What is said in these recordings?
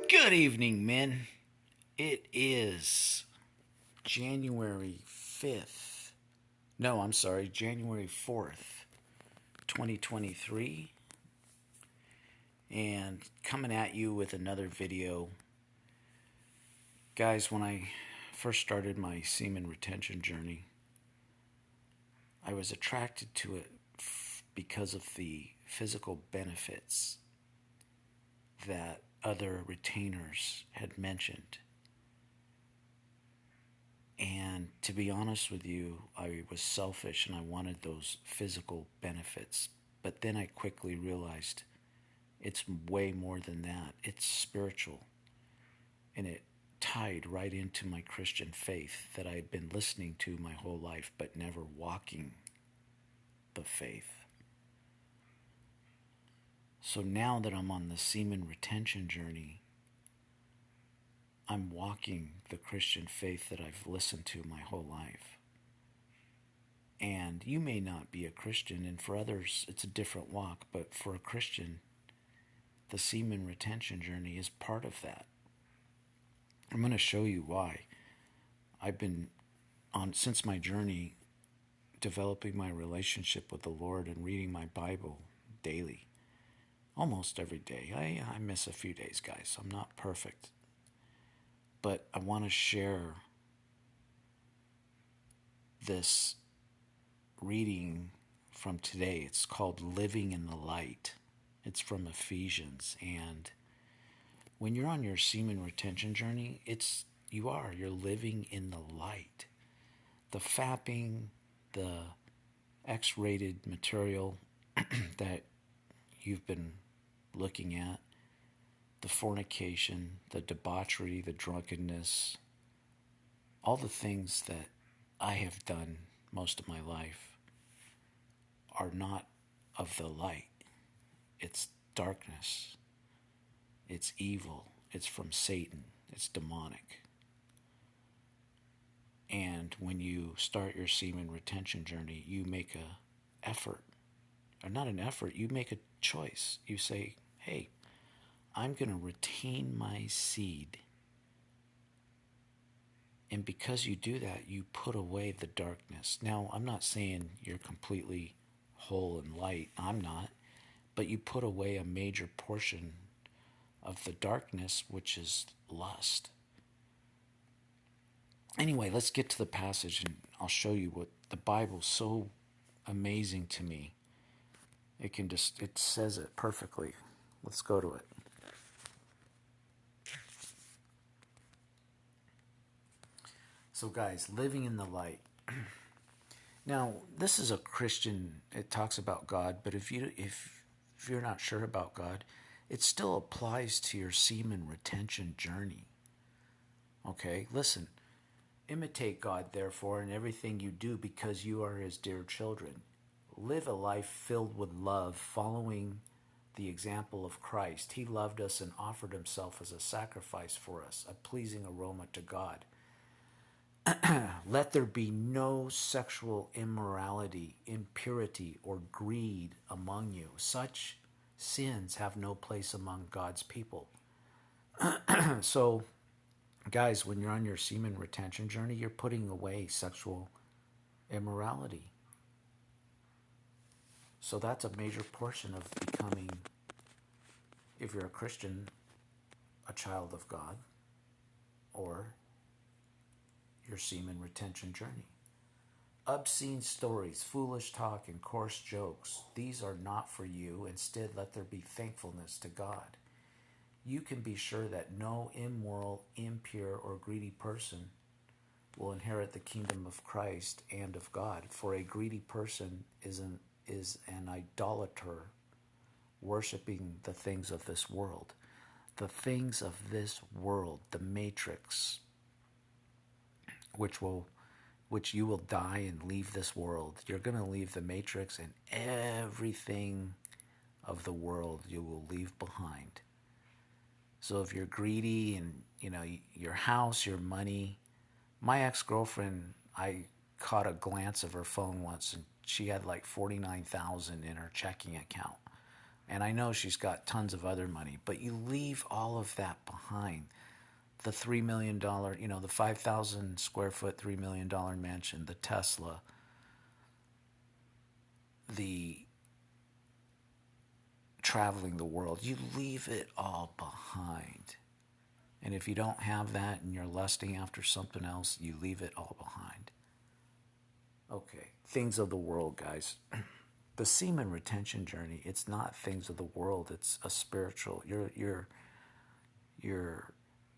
Good evening, men. It is January 5th. No, I'm sorry, January 4th, 2023. And coming at you with another video. Guys, when I first started my semen retention journey, I was attracted to it because of the physical benefits that other retainers had mentioned. And to be honest with you, I was selfish and I wanted those physical benefits. But then I quickly realized it's way more than that. It's spiritual. And it tied right into my Christian faith that I had been listening to my whole life, but never walking the faith. So now that I'm on the semen retention journey, I'm walking the Christian faith that I've listened to my whole life. And you may not be a Christian, and for others it's a different walk, but for a Christian, the semen retention journey is part of that. I'm going to show you why. I've been on, since my journey, developing my relationship with the Lord and reading my Bible daily, almost every day. I miss a few days, guys. I'm not perfect. But I want to share this reading from today. It's called Living in the Light. It's from Ephesians. And when you're on your semen retention journey, you're living in the light. The fapping, the X-rated material that you've been looking at, the fornication, the debauchery, the drunkenness, all the things that I have done most of my life are not of the light. It's darkness. It's evil. It's from Satan. It's demonic. And when you start your semen retention journey, you make a effort, or not an effort, you make a choice. You say, hey, I'm going to retain my seed. And because you do that, you put away the darkness. Now, I'm not saying you're completely whole and light. I'm not. But you put away a major portion of the darkness, which is lust. Anyway, let's get to the passage, and I'll show you what the Bible's so amazing to me. It says it perfectly. Let's go to it. So guys, living in the light. Now, this is a Christian, it talks about God, but if you're not sure about God, it still applies to your semen retention journey. Okay, listen. Imitate God, therefore, in everything you do, because you are his dear children. Live a life filled with love, following the example of Christ. He loved us and offered himself as a sacrifice for us, a pleasing aroma to God. Let there be no sexual immorality, impurity, or greed among you. Such sins have no place among God's people. So, guys, when you're on your semen retention journey, you're putting away sexual immorality. So that's a major portion of becoming, if you're a Christian, a child of God, or your semen retention journey. Obscene stories, foolish talk, and coarse jokes, these are not for you. Instead, let there be thankfulness to God. You can be sure that no immoral, impure, or greedy person will inherit the kingdom of Christ and of God. For a greedy person is an idolater, worshiping the things of this world. The things of this world, the matrix, which you will die and leave this world. You're going to leave the matrix, and everything of the world you will leave behind. So if you're greedy and, your house, your money. My ex-girlfriend, I caught a glance of her phone once, and she had like $49,000 in her checking account. And I know she's got tons of other money, but you leave all of that behind. The $3 million, the 5,000 square foot, $3 million mansion, the Tesla, the traveling the world. You leave it all behind. And if you don't have that and you're lusting after something else, you leave it all behind. Okay, things of the world, guys. The semen retention journey, it's not things of the world, it's a spiritual. You're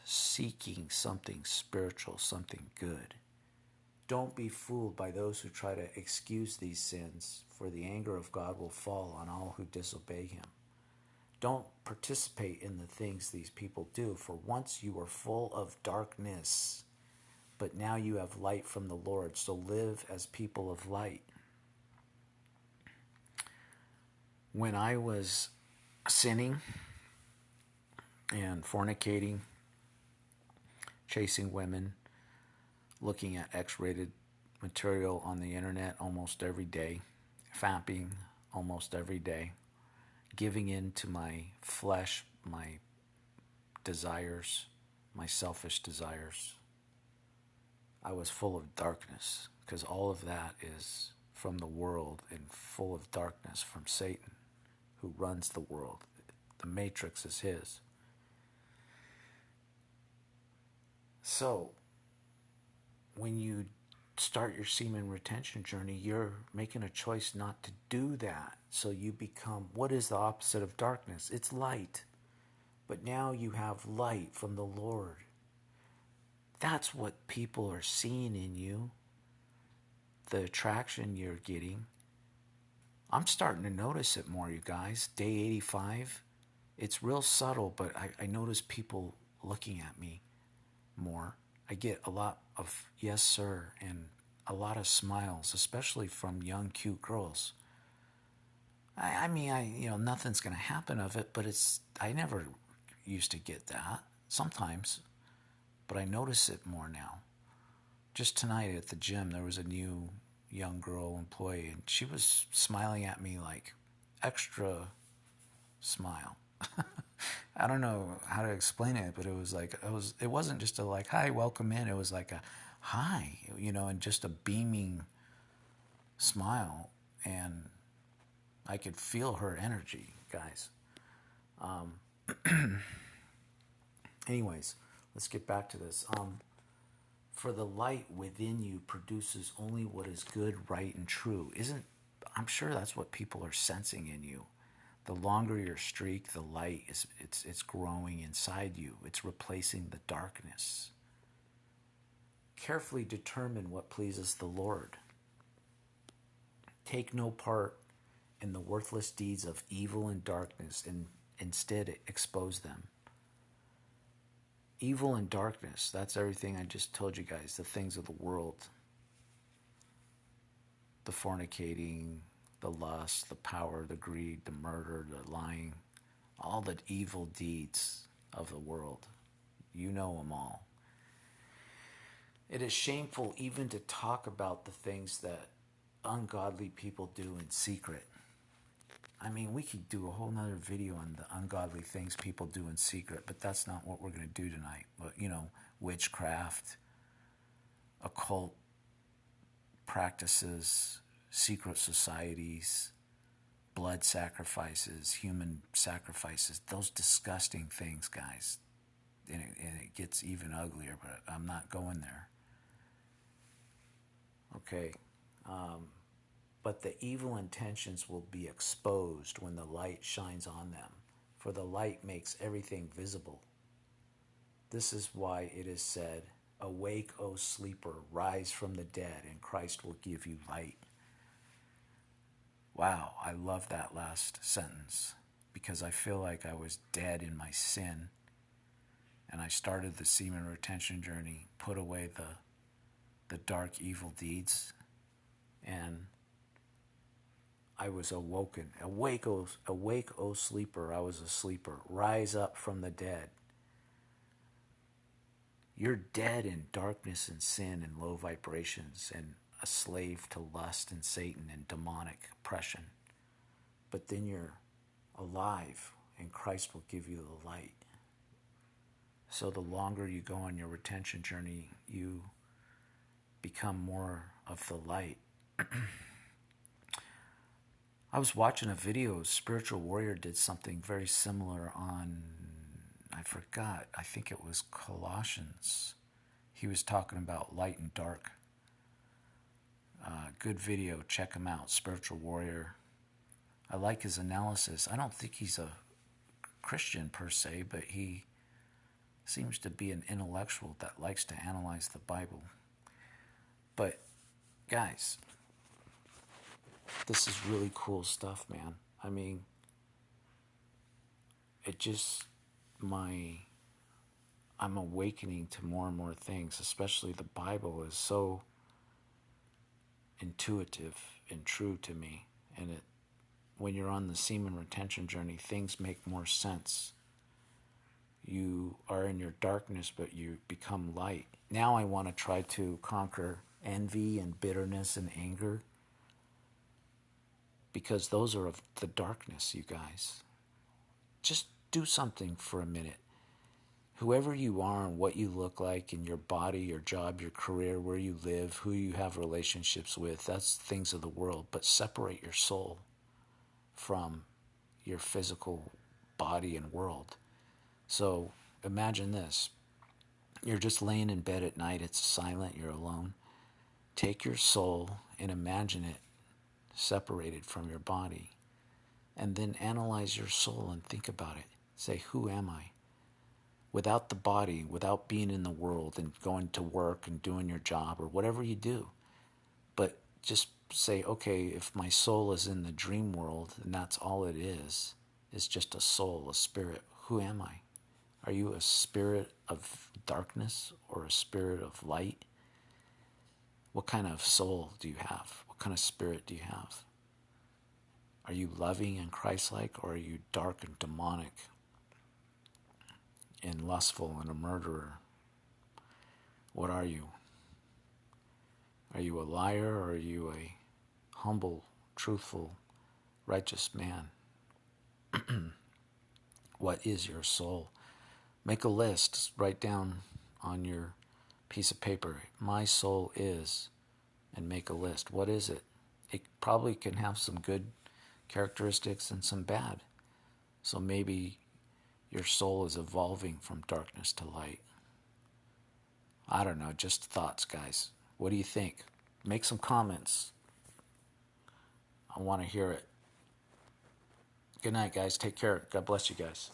seeking something spiritual, something good. Don't be fooled by those who try to excuse these sins, for the anger of God will fall on all who disobey him. Don't participate in the things these people do, for once you were full of darkness, but now you have light from the Lord, so live as people of light. When I was sinning and fornicating, chasing women, looking at X-rated material on the internet almost every day, fapping almost every day, giving in to my flesh, my desires, my selfish desires, I was full of darkness, because all of that is from the world and full of darkness from Satan, who runs the world. The matrix is his. So, when you start your semen retention journey, you're making a choice not to do that. So you become, what is the opposite of darkness? It's light. But now you have light from the Lord. That's what people are seeing in you. The attraction you're getting. I'm starting to notice it more, you guys. Day 85, it's real subtle, but I notice people looking at me more. I get a lot of yes, sir, and a lot of smiles, especially from young, cute girls. I mean, nothing's going to happen of it, but I never used to get that. Sometimes, but I notice it more now. Just tonight at the gym, there was a new young girl employee, and she was smiling at me like extra smile. I don't know how to explain it, but it was like, it wasn't just a like, hi, welcome in. It was like a hi, and just a beaming smile. And I could feel her energy, guys. Anyways, let's get back to this. For the light within you produces only what is good, right, and true. I'm sure that's what people are sensing in you. The longer your streak, the light it's growing inside you. It's replacing the darkness. Carefully determine what pleases the Lord. Take no part in the worthless deeds of evil and darkness, and instead expose them. Evil and darkness, that's everything I just told you guys, the things of the world. The fornicating, the lust, the power, the greed, the murder, the lying, all the evil deeds of the world. You know them all. It is shameful even to talk about the things that ungodly people do in secret. I mean, we could do a whole nother video on the ungodly things people do in secret, but that's not what we're going to do tonight. But, witchcraft, occult practices, secret societies, blood sacrifices, human sacrifices, those disgusting things, guys. And it gets even uglier, but I'm not going there. Okay. But the evil intentions will be exposed when the light shines on them, for the light makes everything visible. This is why it is said, awake, O sleeper, rise from the dead, and Christ will give you light. Wow, I love that last sentence, because I feel like I was dead in my sin, and I started the semen retention journey, put away the dark evil deeds, and I was awoken. Awake, O sleeper. I was a sleeper. Rise up from the dead. You're dead in darkness and sin and low vibrations and a slave to lust and Satan and demonic oppression. But then you're alive, and Christ will give you the light. So the longer you go on your retention journey, you become more of the light. I was watching a video. Spiritual Warrior did something very similar on, I forgot, I think it was Colossians. He was talking about light and dark. Good video, check him out, Spiritual Warrior. I like his analysis. I don't think he's a Christian per se, but he seems to be an intellectual that likes to analyze the Bible. But guys, this is really cool stuff, man. I mean, I'm awakening to more and more things, especially the Bible is so intuitive and true to me. And when you're on the semen retention journey, things make more sense. You are in your darkness, but you become light. Now I want to try to conquer envy and bitterness and anger, because those are of the darkness, you guys. Just do something for a minute. Whoever you are and what you look like in your body, your job, your career, where you live, who you have relationships with, that's things of the world. But separate your soul from your physical body and world. So imagine this. You're just laying in bed at night. It's silent. You're alone. Take your soul and imagine it separated from your body. And then analyze your soul and think about it. Say, who am I? Without the body, without being in the world and going to work and doing your job or whatever you do. But just say, okay, if my soul is in the dream world and that's all it is just a soul, a spirit, who am I? Are you a spirit of darkness or a spirit of light? What kind of soul do you have? What kind of spirit do you have? Are you loving and Christ-like, or are you dark and demonic and lustful and a murderer? What are you? Are you a liar, or are you a humble, truthful, righteous man? What is your soul? Make a list. Write down on your piece of paper, my soul is, and make a list. What is it? It probably can have some good characteristics and some bad. So maybe your soul is evolving from darkness to light. I don't know, just thoughts, guys. What do you think? Make some comments. I want to hear it. Good night, guys. Take care. God bless you guys.